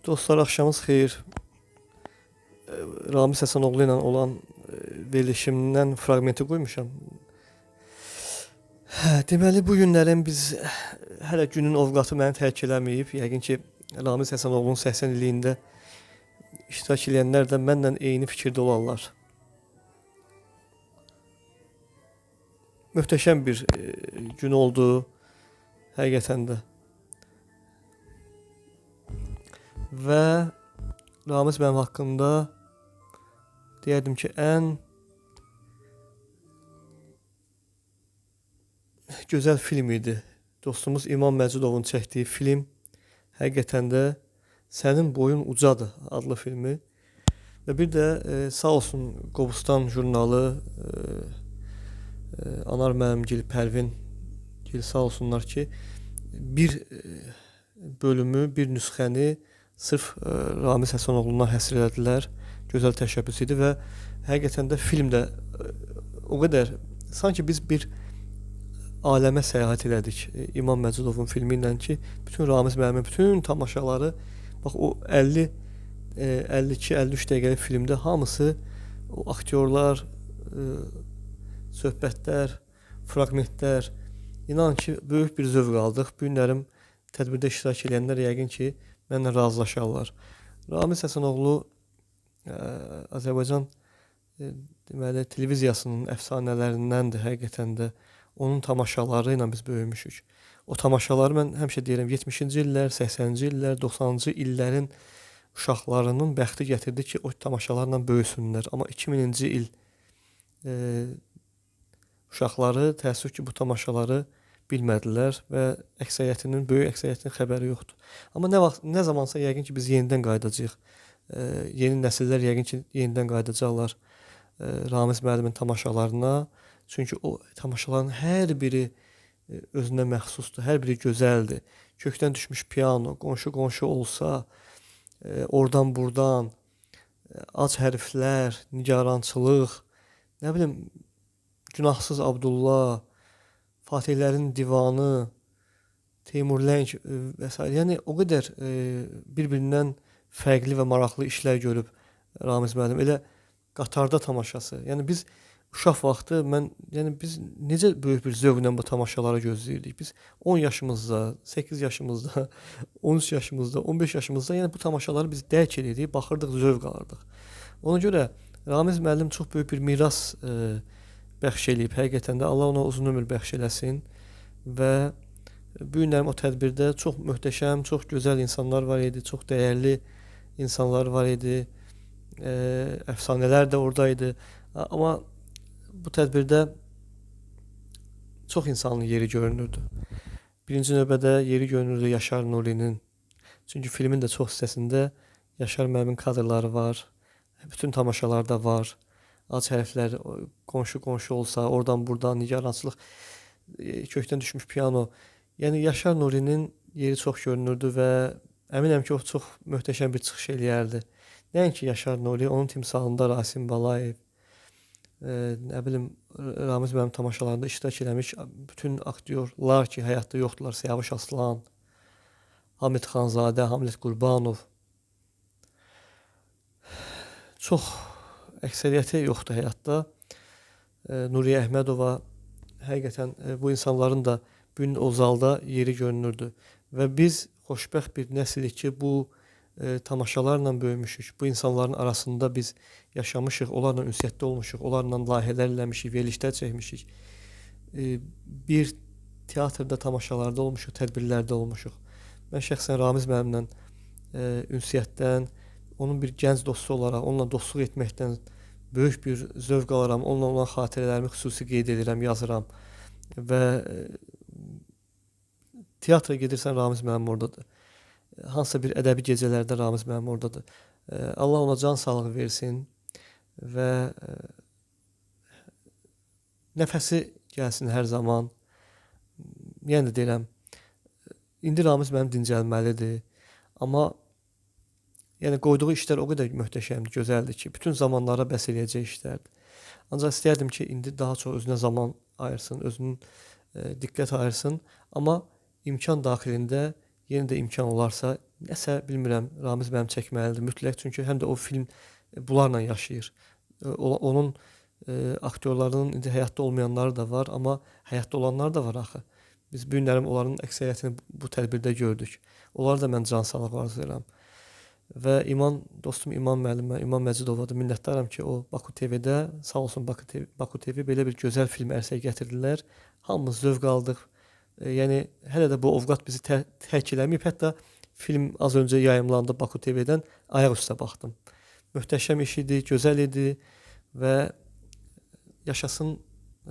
Dostlar, axşamınız xeyir. Ramiz Həsənoğlu ilə olan verilişimdən fraqmenti qoymuşam. Deməli, bu günlərin biz hələ günün ovqatı məni tərk eləməyib. Yəqin ki, Ramiz Həsənoğlu'nun 80 illiyində iştirak edənlər də mənlə eyni fikirdə olarlar. Möhtəşəm bir gün oldu həqiqətən də. Və Ramiz mənim haqqında deyərdim ki, ən gözəl film idi. Dostumuz İmam Məcidovun çəkdiyi film həqiqətən də Sənin boyun ucadır adlı filmi. Və bir də sağ olsun Qobustan jurnalı, Anar müəllimgil, Pərvin gil sağ olsunlar ki, bir bölümü, bir nüsxəni sırf Ramiz Həsənoğlu'na həsr elədilər. Gözəl təşəbbüs idi və həqiqətən də film də o qədər sanki biz bir aləmə səyahət elədik İmam Məcidovun filmi ilə ki, bütün Ramiz müəllimin bütün tamaşaları, bax o 52-53 dəqiqəlik filmdə hamısı o aktyorlar, söhbətlər, fraqmentlər, inan ki, böyük bir zövq aldıq. Bu günlərim tədbirdə iştirak edənlər yəqin ki, mənlə razılaşarlar. Ramiz Həsənoğlu Azərbaycan deməli televiziyasının əfsanələrindəndir həqiqətən də. Onun tamaşaları ilə biz böyümüşük. O tamaşaları mən həmişə deyirəm 70-ci illər, 80-ci illər, 90-cı illərin uşaqlarının bəxti gətirdi ki, o tamaşalarla böyüsünlər. Amma 2000-ci il uşaqları təəssüf ki, bu tamaşaları bilmədilər və əksəriyyətinin, böyük əksəriyyətinin xəbəri yoxdur. Amma nə zamansa yəqin ki, biz yenidən qayıdacağıq. Yeni nəsillər yəqin ki, yenidən qayıdacaqlar Ramiz müəllimin tamaşalarına. Çünki o tamaşaların hər biri özünə məxsusdur, hər biri gözəldir. Kökdən düşmüş piano, qonşu olsa, oradan buradan, ac hərflər, nigarançılıq, nə bilim, Günahsız Abdullah, Fatihlərin Divanı, Teymur Ləng və s. Yəni o qədər bir-birindən fərqli və maraqlı işlər görüb Ramiz müəllim. Elə qatarda tamaşası. Yəni biz uşaq vaxtı biz necə böyük bir zövqlə bu tamaşaları gözləyirdik. Biz 10 yaşımızda, 8 yaşımızda, 13 yaşımızda, 15 yaşımızda yəni bu tamaşaları biz dərk edirdik, baxırdıq, zövq alırdıq. Ona görə Ramiz müəllim çox böyük bir miras bəxş eləyib. Həqiqətən də Allah ona uzun ömür bəxş eləsin və bu günlərim o tədbirdə çox möhtəşəm, çox gözəl insanlar var idi, çox dəyərli insanlar var idi, əfsanələr də oradaydı. Amma bu tədbirdə çox insanın yeri görünürdü. Birinci növbədə yeri görünürdü Yaşar Nurinin. Çünki filmin də çox hissəsində Yaşar müəllimin kadrları var. Bütün tamaşalarda var. Ac hərflər, qonşu olsa, oradan buradan, nigarançılıq, kökdən düşmüş piano. Yəni Yaşar Nurinin yeri çox görünürdü və əminəm ki, o çox möhtəşəm bir çıxış eləyərdi. Nəinki Yaşar Nuri, onun timsalında Rasim Balayev, nə bilim, Ramiz mənim tamaşalarında iştirak eləmiş bütün aktyorlar ki, həyatda yoxdular. Siyavuş Aslan, Hamid Xanzadə, Hamid Qurbanov. Çox əksəriyyəti yoxdur həyatda. Nuriyə Əhmədova, həqiqətən bu insanların da bu gün o zalda yeri görünürdü. Və biz xoşbəxt bir nəsilik ki, bu tamaşalarla böyümüşük. Bu insanların arasında biz yaşamışıq, onlarla ünsiyyətdə olmuşuq, onlarla layihələr eləmişik, verilişlər çəkmişik. Bir teatrda tamaşalarda olmuşuq, tədbirlərdə olmuşuq. Mən şəxsən Ramiz müəllimlə ünsiyyətdən, onun bir gənc dostu olaraq, onunla dostluq etməkdən böyük bir zövq alaram. Onunla olan xatirələrimi xüsusi qeyd edirəm, yazıram. Və teatra gedirsən, Ramiz müəllim oradadır. Hansısa bir ədəbi gecələrdə Ramiz müəllim oradadır. Allah ona can sağlığı versin və nəfəsi gəlsin hər zaman. Yəni də deyirəm, indi Ramiz müəllim dincəlməlidir. Amma yəni qoyduğu işlər o qədər möhtəşəmdir, gözəldir ki, bütün zamanlara bəs eləyəcək işlərdir. Ancaq istəyərdim ki, indi daha çox özünə zaman ayırsın, özünün diqqət ayırsın. Amma imkan daxilində yenə də imkan olarsa Nəsə bilmirəm, Ramiz mənim çəkməlidir mütləq, çünki həm də o film bunlarla yaşayır. Onun aktyorlarının indi həyatda olmayanları da var, amma həyatda olanlar da var axı. Biz bu günlərim onların əksəriyyətini bu tədbirdə gördük. Onlara da mən can sağlığı arzulayıram. Və dostum İman müəllimə, İman Məcidova da minnətdaram ki, o Baku TV-də, sağ olsun Baku TV belə bir gözəl film ərsəyə gətirdilər. Hamımız zövq aldıq. Yəni hələ də bu ovqat bizi tərk eləməyib. Hətta film az öncə yayımlandı Baku TV-dən, ayaq üstə baxdım. Möhtəşəm iş idi, gözəl idi və yaşasın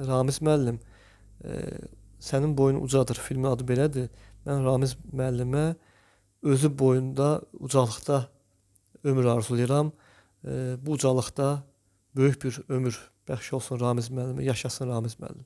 Ramiz müəllim. Sənin boyun ucadır, filmin adı belədir. Mən Ramiz müəllimə özü boyunda ucalıqda ömür arzulayıram. Bu ucalıqda böyük bir ömür bəxş olsun Ramiz müəllimə, yaşasın Ramiz müəllim.